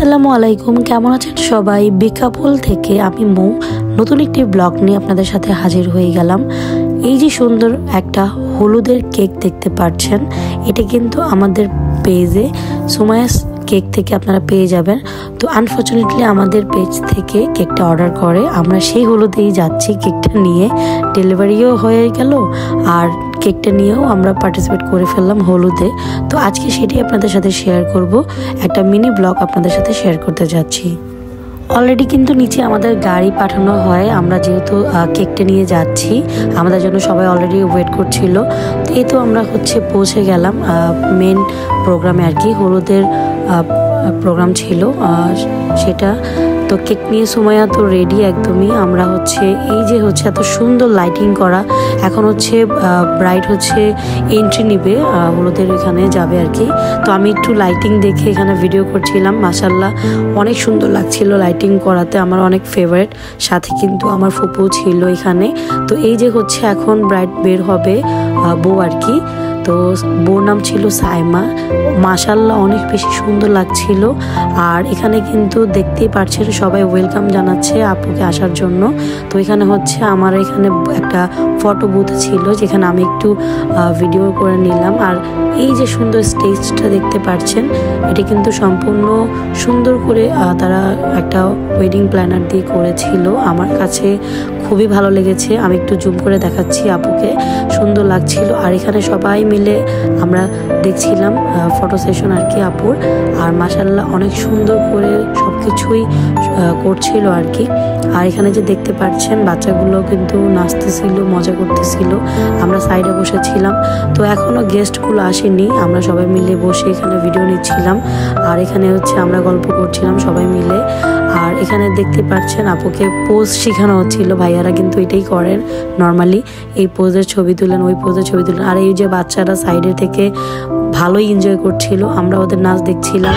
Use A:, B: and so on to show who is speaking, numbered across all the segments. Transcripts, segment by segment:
A: আসসালামু আলাইকুম, কেমন আছেন সবাই? বিকাপুল থেকে আমি মৌ নতুন একটি ব্লগ নিয়ে আপনাদের সাথে হাজির হয়ে গেলাম। এই যে সুন্দর একটা হলুদের কেক দেখতে পাচ্ছেন, এটা কিন্তু আমাদের পেজে সুমায়াস কেক থেকে আপনারা পেয়ে যাবেন। তো আনফর্চুনেটলি আমাদের পেজ থেকে কেকটা অর্ডার করে আমরা সেই হলুদেই যাচ্ছি। কেকটা নিয়ে ডেলিভারিও হয়ে গেল আর কেকটা নিয়েও আমরা পার্টিসিপেট করে ফেললাম হলুদে। তো আজকে সেটাই আপনাদের সাথে শেয়ার করব, একটা মিনি ব্লগ আপনাদের সাথে শেয়ার করতে যাচ্ছি। অলরেডি কিন্তু নিচে আমাদের গাড়ি পাঠানো হয়, আমরা যেহেতু কেকটা নিয়ে যাচ্ছি আমাদের জন্য সবাই অলরেডি ওয়েট করছিল। তো এই তো আমরা পৌঁছে গেলাম মেন প্রোগ্রামে আর কি, হলুদের প্রোগ্রাম ছিল সেটা। তো কেক নিয়ে সুমাইয়া তো রেডি একদমই। আমরা এই যে এত সুন্দর লাইটিং করা, এখন ব্রাইড এন্ট্রি নিবে হলুদের এখানে যাবে আর কি। তো আমি একটু লাইটিং দেখে এখানে ভিডিও করছিলাম। মাশাআল্লাহ অনেক সুন্দর লাগছিল লাইটিং করাতে, আমার অনেক ফেভারিট। সাথে কিন্তু আমার ফুপু ছিল এখানে। তো এই যে এখন ব্রাইড বের হবে বউ আর কি। তো বউর নাম ছিল সাইমা। মাশাআল্লাহ অনেক বেশি সুন্দর লাগছিল। আর এখানে কিন্তু দেখতেই পাচ্ছেন সবাই ওয়েলকাম জানাচ্ছে আপুকে আসার জন্য। তো এখানে আমার এখানে একটা ফটো বুথ ছিল যেখানে আমি একটু ভিডিও করে নিলাম। আর এই যে সুন্দর স্টেজটা দেখতে পাচ্ছেন, এটা কিন্তু সম্পূর্ণ সুন্দর করে তারা একটা ওয়েডিং প্ল্যানার দিয়ে করেছিল। আমার কাছে খুবই ভালো লেগেছে, আমি একটু জুম করে দেখাচ্ছি আপুকে, সুন্দর লাগছিল। আর এখানে সবাই মিলে আমরা দেখছিলাম ফটো সেশন আর কি আপুর। আর মাশাআল্লাহ অনেক সুন্দর করে সবকিছুই করছিল আর কি। আর এখানে যে দেখতে পাচ্ছেন বাচ্চাগুলো কিন্তু নাচতেছিল, মজা করতেছিল, আমরা সাইডে বসেছিলাম। তো এখনো গেস্টগুলো আসেনি, আমরা সবাই মিলে বসে এখানে ভিডিও নিচ্ছিলাম। আর এখানে আমরা গল্প করছিলাম সবাই মিলে। আর এখানে দেখতে পাচ্ছেন আপুকে পোজ শেখানো হচ্ছিল, ভাইয়ারা কিন্তু এটাই করেন নর্মালি, এই পোজের ছবি তুলেন, ওই পোজের ছবি তুলেন। আর এই যে বাচ্চারা সাইডে থেকে ভালোই এনজয় করছিল, আমরা ওদের নাচ দেখছিলাম।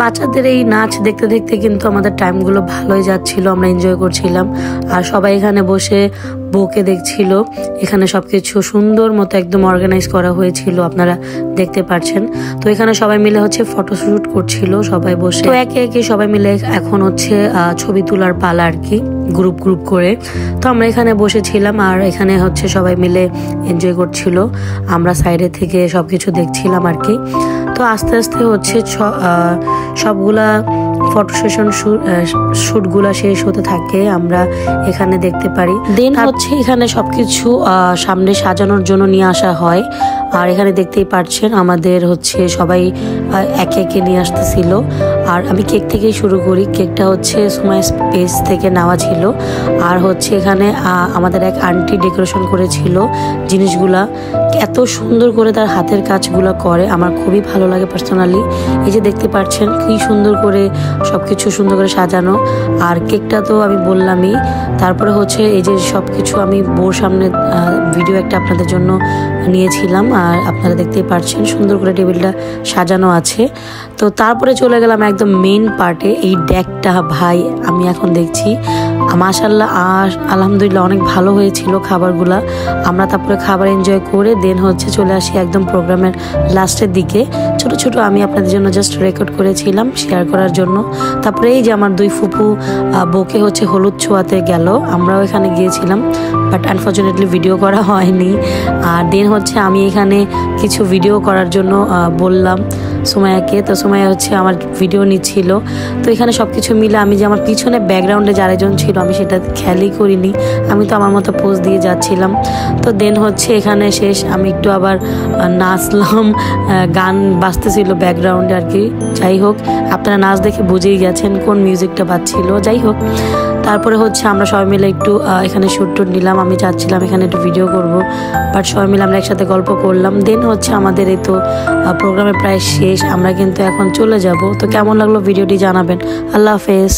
A: বাচ্চাদের এই নাচ দেখতে দেখতে কিন্তু আমাদের টাইমগুলো ভালোই যাচ্ছিল, আমরা এনজয় করছিলাম। আর সবাই এখানে বসে বউকে দেখছিল। এখানে সবকিছু সুন্দর মতো একদম অর্গানাইজ করা হয়েছিল, আপনারা দেখতে পাচ্ছেন। তো এখানে সবাই মিলে ফটোশুট করছিল সবাই বসে। তো একে একে সবাই মিলে এখন ছবি তোলার পালা আর কি, গ্রুপ গ্রুপ করে। তো আমরা এখানে বসেছিলাম আর এখানে সবাই মিলে এনজয় করছিল, আমরা সাইডে থেকে সবকিছু দেখছিলাম আর কি। তো আস্তে আস্তে সবগুলা ফটো সেশন শুটগুলা শেষ হতে থাকে, আমরা এখানে দেখতে পারি। দেন এখানে সবকিছু সামনে সাজানোর জন্য নিয়ে আসা হয়। আর এখানে দেখতেই পাচ্ছেন আমাদের সবাই একে একে নিয়ে আসতেছিল। আর আমি কেক থেকেই শুরু করি। কেকটা সুমাইস পেজ থেকে নেওয়া ছিল। আর এখানে আমাদের এক আন্টি ডেকোরেশন করেছিল জিনিসগুলা, এত সুন্দর করে তার হাতের কাজগুলো করে, আমার খুবই ভালো লাগে পার্সোনালি। এই যে দেখতে পাচ্ছেন কি সুন্দর করে সবকিছু সুন্দর করে সাজানো। আর কেকটা তো আমি বললামই। তারপরে এই যে সবকিছু আমি বউর সামনে ভিডিও একটা আপনাদের জন্য নিয়েছিলাম। আর আপনারা দেখতেই পাচ্ছেন সুন্দর করে টেবিলটা সাজানো আছে। তো তারপরে চলে গেলাম একদম মেইন পার্টে। এই ডেকটা ভাই আমি এখন দেখছি, মাশাআল্লাহ আলহামদুলিল্লাহ অনেক ভালো হয়েছিল খাবারগুলা। আমরা তারপরে খাবার এনজয় করে দেন চলে আসি একদম প্রোগ্রামের লাস্টের দিকে। ছোট ছোট আমি আপনাদের জন্য জাস্ট রেকর্ড করেছিলাম শেয়ার করার জন্য। তারপরে এই যে আমার দুই ফুপু বউকে হলুদ ছোঁয়াতে গেল, আমরাও এখানে গিয়েছিলাম, বাট আনফর্চুনেটলি ভিডিও করা হয়নি। আর দেন আমি এখানে কিছু ভিডিও করার জন্য বললাম সুমাইয়াকে। তো সুমাইয়া আমার ভিডিও নিচ্ছিল। তো এখানে সবকিছু মিলে আমি যে আমার পিছনে ব্যাকগ্রাউন্ডে যারাজন ছিল আমি সেটা খেয়ালই করিনি, আমি তো আমার মতো পোজ দিয়ে যাচ্ছিলাম। তো দেন এখানে শেষ, আমি একটু আবার নাচলাম, গান বাজতেছিল ব্যাকগ্রাউন্ডে আর কি। যাই হোক, আপনারা নাচ দেখে বুঝেই গেছেন কোন মিউজিকটা বাজছিল। যাই হোক, তারপরে আমরা সবাই মিলে একটু এখানে শুট টুট নিলাম। আমি চাচ্ছিলাম এখানে একটু ভিডিও করব, বাট সবাই মিলে আমরা একসাথে গল্প করলাম। দেন আমাদের এই তো প্রোগ্রামে প্রায় শেষ, আমরা কিন্তু এখন চলে যাব। তো কেমন লাগলো ভিডিওটি জানাবেন। আল্লাহ হাফেজ।